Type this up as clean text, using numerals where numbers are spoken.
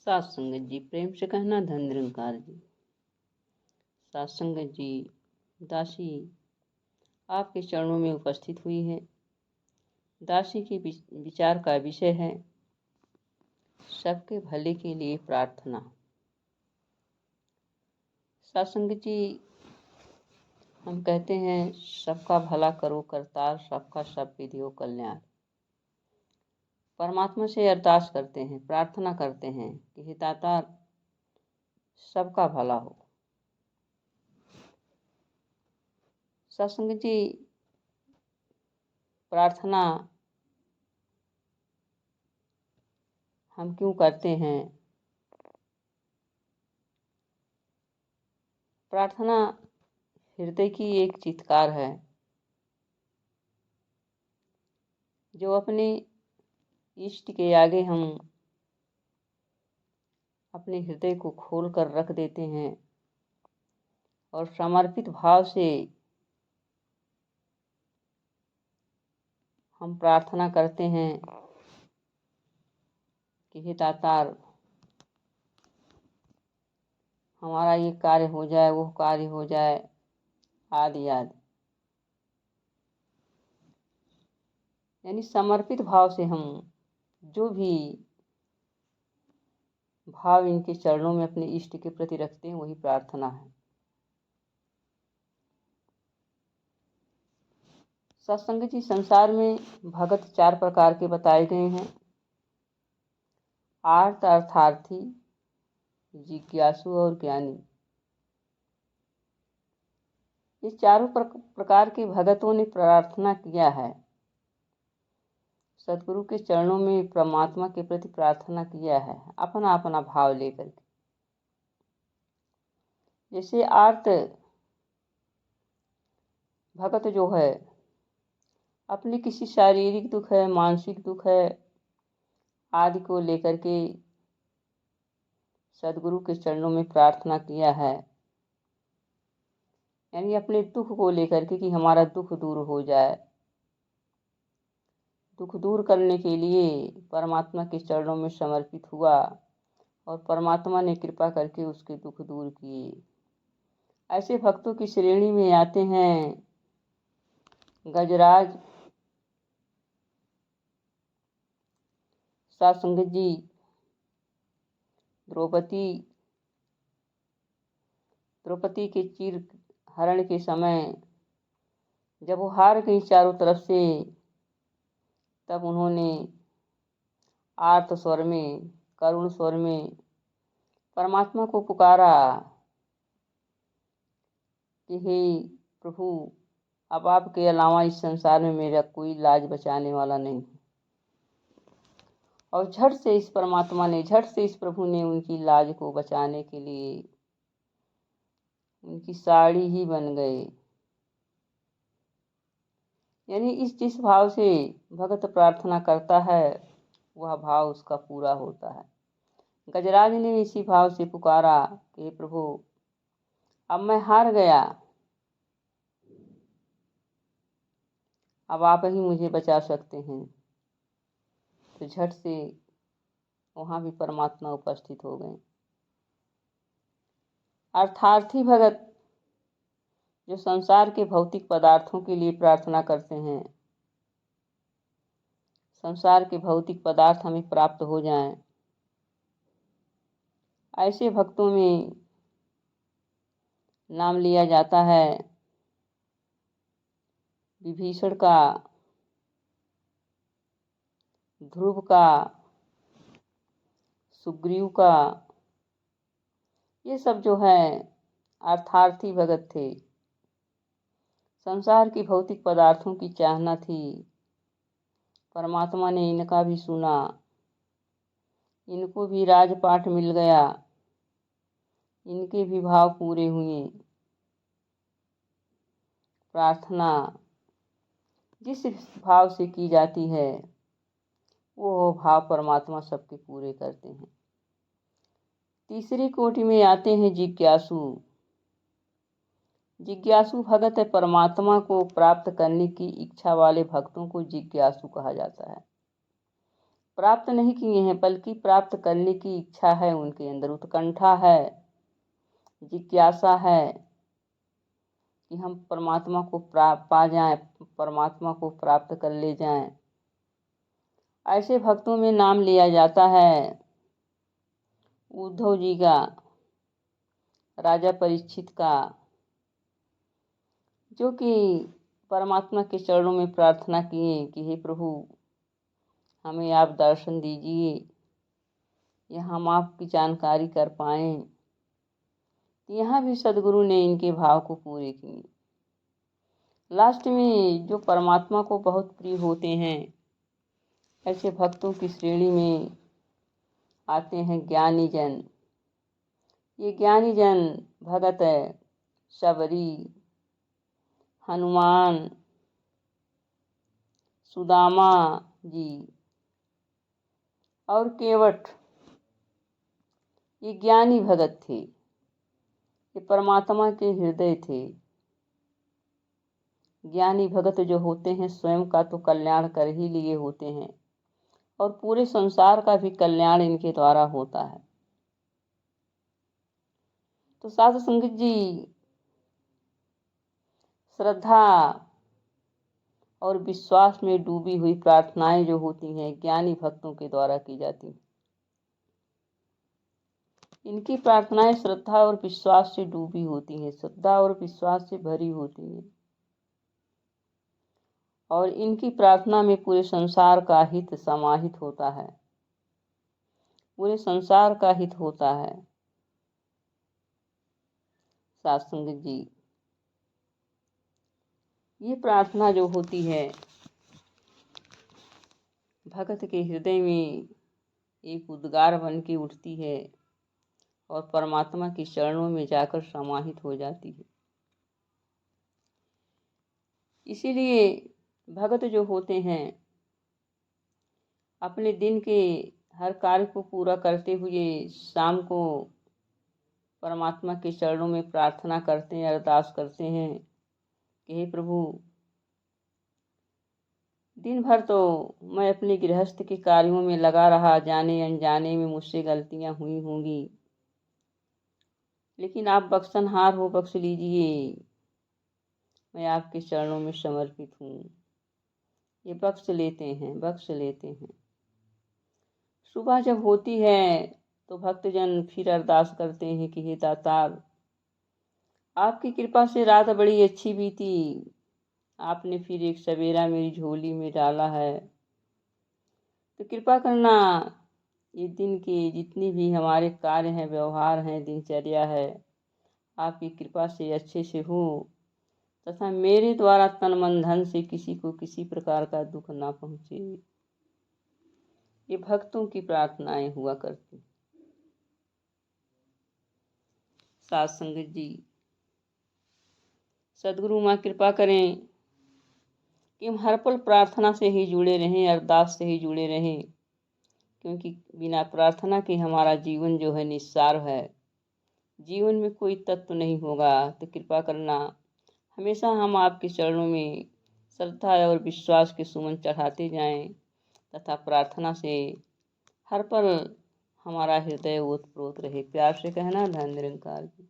सात संगत जी, प्रेम से कहना धन निरंकार जी। सात संगत जी, दासी आपके चरणों में उपस्थित हुई है। दासी के विचार का विषय है सबके भले के लिए प्रार्थना। सात संगत जी, हम कहते हैं सबका भला करो करतार, सबका सब विधियो कल्याण। परमात्मा से अरदास करते हैं, प्रार्थना करते हैं कि हे दाता सबका भला हो। सत्संग जी, प्रार्थना हम क्यों करते हैं? प्रार्थना हृदय की एक चित्कार है जो अपने इष्ट के आगे हम अपने हृदय को खोल कर रख देते हैं और समर्पित भाव से हम प्रार्थना करते हैं कि हे दातार हमारा ये कार्य हो जाए, वो कार्य हो जाए, आदि आदि। यानी समर्पित भाव से हम जो भी भाव इनके चरणों में अपने इष्ट के प्रति रखते हैं वही प्रार्थना है। सत्संग जी, संसार में भगत चार प्रकार के बताए गए हैं: आर्त, अर्थार्थी, जिज्ञासु और ज्ञानी। ये चारों प्रकार के भगतों ने प्रार्थना किया है, सदगुरु के चरणों में परमात्मा के प्रति प्रार्थना किया है, अपना अपना भाव लेकर के। जैसे आर्त भगत जो है, अपने किसी शारीरिक दुख है, मानसिक दुख है आदि को लेकर के सदगुरु के चरणों में प्रार्थना किया है। यानी अपने दुख को लेकर के कि हमारा दुख दूर हो जाए। दुख दूर करने के लिए परमात्मा के चरणों में समर्पित हुआ और परमात्मा ने कृपा करके उसके दुख दूर किए। ऐसे भक्तों की श्रेणी में आते हैं गजराज, सात संगत जी, द्रौपदी के चीर हरण के समय जब वो हार गई चारों तरफ से, तब उन्होंने आर्त स्वर में, करुण स्वर में परमात्मा को पुकारा कि हे प्रभु, अब आपके अलावा इस संसार में मेरा कोई लाज बचाने वाला नहीं। और झट से इस प्रभु ने उनकी लाज को बचाने के लिए उनकी साड़ी ही बन गए। यानी जिस भाव से भगत प्रार्थना करता है वह भाव उसका पूरा होता है। गजराज ने इसी भाव से पुकारा कि प्रभु, अब मैं हार गया, अब आप ही मुझे बचा सकते हैं। तो झट से वहाँ भी परमात्मा उपस्थित हो गए। अर्थार्थी भगत जो संसार के भौतिक पदार्थों के लिए प्रार्थना करते हैं, संसार के भौतिक पदार्थ हमें प्राप्त हो जाएं, ऐसे भक्तों में नाम लिया जाता है विभीषण का, ध्रुव का, सुग्रीव का। ये सब जो है अर्थार्थी भगत थे। संसार की भौतिक पदार्थों की चाहना थी, परमात्मा ने इनका भी सुना, इनको भी राजपाट मिल गया, इनके भी भाव पूरे हुए। प्रार्थना जिस भाव से की जाती है वो भाव परमात्मा सबके पूरे करते हैं। तीसरी कोटि में आते हैं जिज्ञासु। जिज्ञासु भगत परमात्मा को प्राप्त करने की इच्छा वाले भक्तों को जिज्ञासु कहा जाता है। प्राप्त नहीं किए हैं, बल्कि प्राप्त करने की इच्छा है उनके अंदर, उत्कंठा है, जिज्ञासा है कि हम परमात्मा को पा जाएं, परमात्मा को प्राप्त कर ले जाएं। ऐसे भक्तों में नाम लिया जाता है उद्धव जी का, राजा परीक्षित का, जो कि परमात्मा के चरणों में प्रार्थना किए कि हे प्रभु, हमें आप दर्शन दीजिए या हम आपकी जानकारी कर पाएँ। यहाँ भी सदगुरु ने इनके भाव को पूरे किए। लास्ट में जो परमात्मा को बहुत प्रिय होते हैं, ऐसे भक्तों की श्रेणी में आते हैं ज्ञानी जन। ये ज्ञानी जन भगत है शबरी, हनुमान, सुदामा जी और केवट, ये ज्ञानी भगत थे, ये परमात्मा के हृदय थे। ज्ञानी भगत जो होते हैं स्वयं का तो कल्याण कर ही लिए होते हैं और पूरे संसार का भी कल्याण इनके द्वारा होता है। तो साधु संगत जी, श्रद्धा और विश्वास में डूबी हुई प्रार्थनाएं जो होती हैं ज्ञानी भक्तों के द्वारा की जाती हैं। इनकी प्रार्थनाएं श्रद्धा और विश्वास से डूबी होती हैं, श्रद्धा और विश्वास से भरी होती हैं और इनकी प्रार्थना में पूरे संसार का हित समाहित होता है, पूरे संसार का हित होता है। साध संगत जी, ये प्रार्थना जो होती है भगत के हृदय में एक उद्गार बन के उठती है और परमात्मा के चरणों में जाकर समाहित हो जाती है। इसीलिए भगत जो होते हैं अपने दिन के हर कार्य को पूरा करते हुए शाम को परमात्मा के चरणों में प्रार्थना करते हैं, अरदास करते हैं कि हे प्रभु, दिन भर तो मैं अपने गृहस्थ के कार्यों में लगा रहा, जाने अनजाने में मुझसे गलतियां हुई होंगी, लेकिन आप बख्शनहार हो, बख्श लीजिए। मैं आपके चरणों में समर्पित हूँ। ये बख्श लेते हैं, बख्श लेते हैं। सुबह जब होती है तो भक्तजन फिर अरदास करते हैं कि हे दातार, आपकी कृपा से रात बड़ी अच्छी बीती, आपने फिर एक सवेरा मेरी झोली में डाला है, तो कृपा करना ये दिन के जितनी भी हमारे कार्य हैं, व्यवहार हैं, दिनचर्या है, आपकी कृपा से अच्छे से हो तथा मेरे द्वारा तन मन धन से किसी को किसी प्रकार का दुख ना पहुँचे। ये भक्तों की प्रार्थनाएं हुआ करती। साध संगत जी, सदगुरु माँ कृपा करें कि हम हर पल प्रार्थना से ही जुड़े रहें, अरदास से ही जुड़े रहें, क्योंकि बिना प्रार्थना के हमारा जीवन जो है निस्सार है, जीवन में कोई तत्व नहीं होगा। तो कृपा करना हमेशा हम आपके चरणों में श्रद्धा और विश्वास के सुमन चढ़ाते जाएं तथा प्रार्थना से हर पल हमारा हृदय ओतप्रोत रहे। प्यार से कहना, धन निरंकार की।